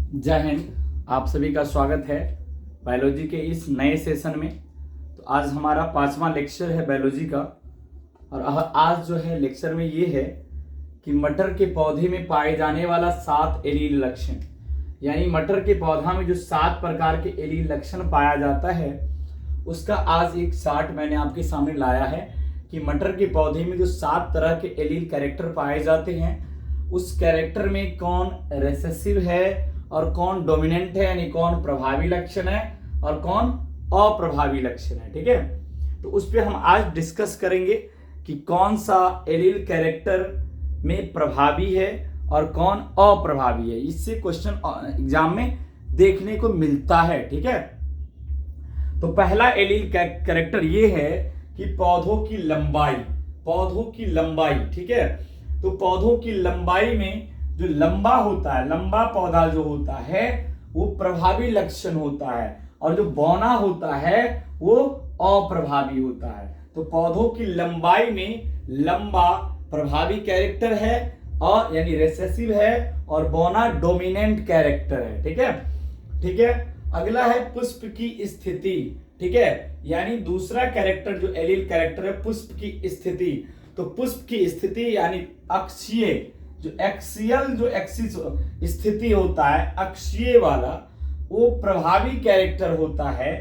जय हिंद। आप सभी का स्वागत है बायोलॉजी के इस नए सेशन में। तो आज हमारा 5वां लेक्चर है बायोलॉजी का। और आज जो है लेक्चर में ये है कि मटर के पौधे में पाए जाने वाला 7 एलील लक्षण, यानी मटर के पौधा में जो 7 प्रकार के एलील लक्षण पाया जाता है उसका आज एक चार्ट मैंने आपके सामने लाया है कि मटर के पौधे में जो 7 तरह के एलील कैरेक्टर पाए जाते हैं उस कैरेक्टर में कौन रिसेसिव है और कौन डोमिनेंट है, यानी कौन प्रभावी लक्षण है और कौन अप्रभावी लक्षण है। ठीक है, तो उस पर हम आज डिस्कस करेंगे कि कौन सा एलील कैरेक्टर में प्रभावी है और कौन अप्रभावी है। इससे क्वेश्चन एग्जाम में देखने को मिलता है। ठीक है, तो पहला एलील कैरेक्टर ये है कि पौधों की लंबाई। ठीक है, तो पौधों की लंबाई में जो लंबा होता है, लंबा पौधा जो होता है वो प्रभावी लक्षण होता है और जो बौना होता है वो अप्रभावी होता है। तो पौधों की लंबाई में लंबा प्रभावी कैरेक्टर है और यानी रिसेसिव है और बौना डोमिनेंट कैरेक्टर है। ठीक है, अगला है पुष्प की स्थिति। ठीक है, यानी दूसरा कैरेक्टर जो एलील कैरेक्टर है पुष्प की स्थिति। तो पुष्प की स्थिति यानी अक्षीय जो एक्सिस स्थिति होता है, अक्षीय वाला, वो प्रभावी कैरेक्टर होता है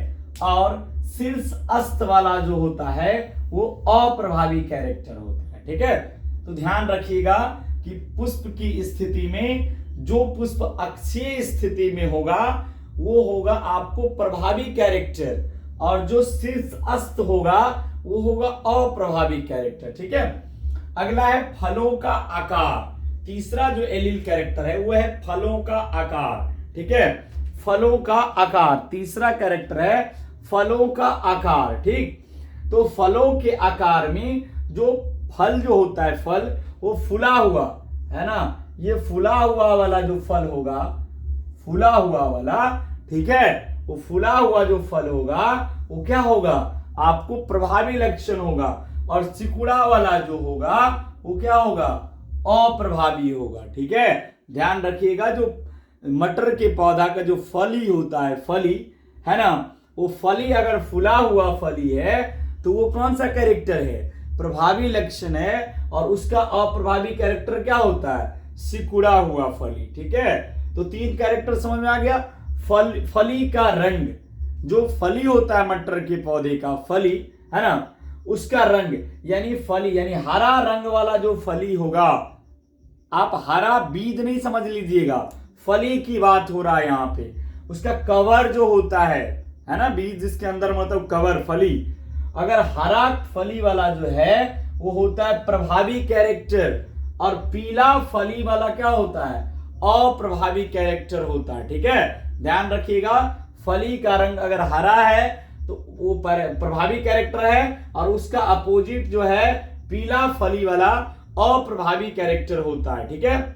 और शीर्ष अस्त वाला जो होता है वो अप्रभावी कैरेक्टर होता है। ठीक है, तो ध्यान रखिएगा कि पुष्प की स्थिति में जो पुष्प अक्षीय स्थिति में होगा वो होगा आपको प्रभावी कैरेक्टर और जो शीर्ष अस्त होगा वो होगा अप्रभावी कैरेक्टर। ठीक है, अगला है फलों का आकार। तीसरा जो एलील कैरेक्टर है वो है फलों का आकार। ठीक है, फलों का आकार तीसरा कैरेक्टर है, फलों का आकार। ठीक, तो फलों के आकार में जो फल जो होता है, फल वो फुला हुआ है ना, ये फुला हुआ वाला जो फल होगा, फुला हुआ वाला, ठीक है, वो फुला हुआ जो फल होगा वो क्या होगा, आपको प्रभावी लक्षण होगा और सिकुड़ा वाला जो होगा वो क्या होगा, अप्रभावी होगा। ठीक है, ध्यान रखिएगा जो मटर के पौधा का जो फली होता है, फली है ना, वो फली अगर फुला हुआ फली है तो वो कौन सा कैरेक्टर है, प्रभावी लक्षण है और उसका अप्रभावी कैरेक्टर क्या होता है, सिकुड़ा हुआ फली। ठीक है, तो 3 कैरेक्टर समझ में आ गया। फली का रंग, जो फली होता है मटर के पौधे का फली है ना, उसका रंग यानी फली यानी हरा रंग वाला जो फली होगा, आप हरा बीज नहीं समझ लीजिएगा, फली की बात हो रहा है यहाँ पे। उसका कवर जो होता है ना, बीज जिसके अंदर मतलब कवर फली, अगर हरा फली वाला जो है वो होता है प्रभावी कैरेक्टर और पीला फली वाला क्या होता है, अप्रभावी कैरेक्टर होता है। ठीक है, ध्यान रखिएगा, फली का रंग अगर हरा है तो वो प्रभावी कैरेक्टर है और उसका अपोजिट जो है पीला फली वाला अप्रभावी कैरेक्टर होता है। ठीक है,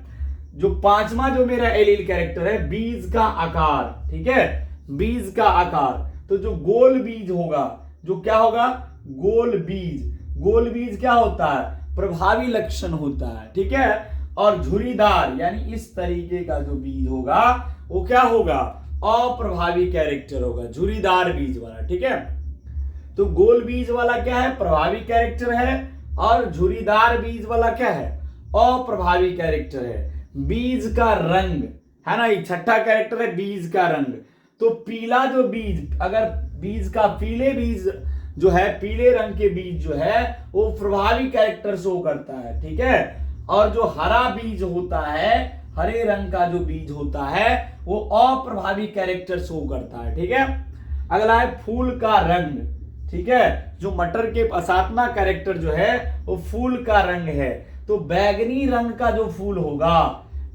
जो 5वां जो मेरा एलील कैरेक्टर है बीज का आकार। ठीक है, बीज का आकार, तो जो गोल बीज होगा, जो क्या होगा, गोल बीज क्या होता है, प्रभावी लक्षण होता है। ठीक है, और झुर्रीदार यानी इस तरीके का जो बीज होगा वो क्या होगा, अप्रभावी कैरेक्टर होगा, झुर्रीदार बीज वाला। ठीक है, तो गोल बीज वाला क्या है, प्रभावी कैरेक्टर है और झुर्रीदार बीज वाला क्या है, अप्रभावी कैरेक्टर है। बीज का रंग है ना, ये 6ठा कैरेक्टर है, बीज का रंग। तो पीला जो बीज, अगर बीज का पीले बीज जो है, पीले रंग के बीज जो है वो प्रभावी कैरेक्टर शो करता है। ठीक है, और जो हरा बीज होता है, हरे रंग का जो बीज होता है वो अप्रभावी कैरेक्टर शो करता है। ठीक है, अगला है फूल का रंग। ठीक है, जो मटर के 7वां कैरेक्टर जो है वो फूल का रंग है। तो बैगनी रंग का जो फूल होगा,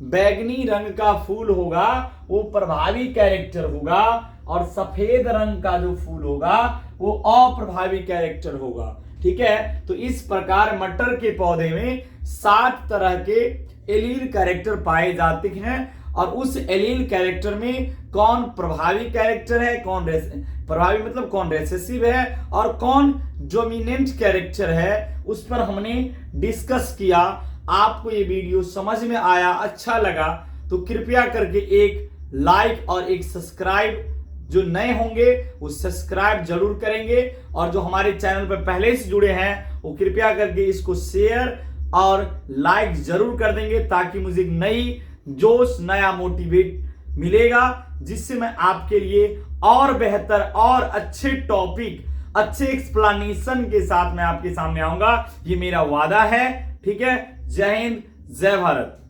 बैगनी रंग का फूल होगा वो प्रभावी कैरेक्टर होगा और सफेद रंग का जो फूल होगा वो अप्रभावी कैरेक्टर होगा। ठीक है, तो इस प्रकार मटर के पौधे में 7 तरह के एलील कैरेक्टर पाए जाते हैं और उस एलील कैरेक्टर में कौन प्रभावी कैरेक्टर है, कौन प्रभावी मतलब कौन रेसेसिव है और कौन डोमिनेंट कैरेक्टर है, उस पर हमने डिस्कस किया। आपको ये वीडियो समझ में आया, अच्छा लगा तो कृपया करके एक लाइक और एक सब्सक्राइब। जो नए होंगे वो सब्सक्राइब जरूर करेंगे, और जो हमारे चैनल पर पहले से जुड़े हैं वो कृपया करके इसको शेयर और लाइक जरूर कर देंगे, ताकि मुझे एक नई जोश, नया मोटिवेट मिलेगा, जिससे मैं आपके लिए और बेहतर और अच्छे टॉपिक, अच्छे एक्सप्लेनेशन के साथ मैं आपके सामने आऊंगा। ये मेरा वादा है। ठीक है। जय हिंद, जय भारत।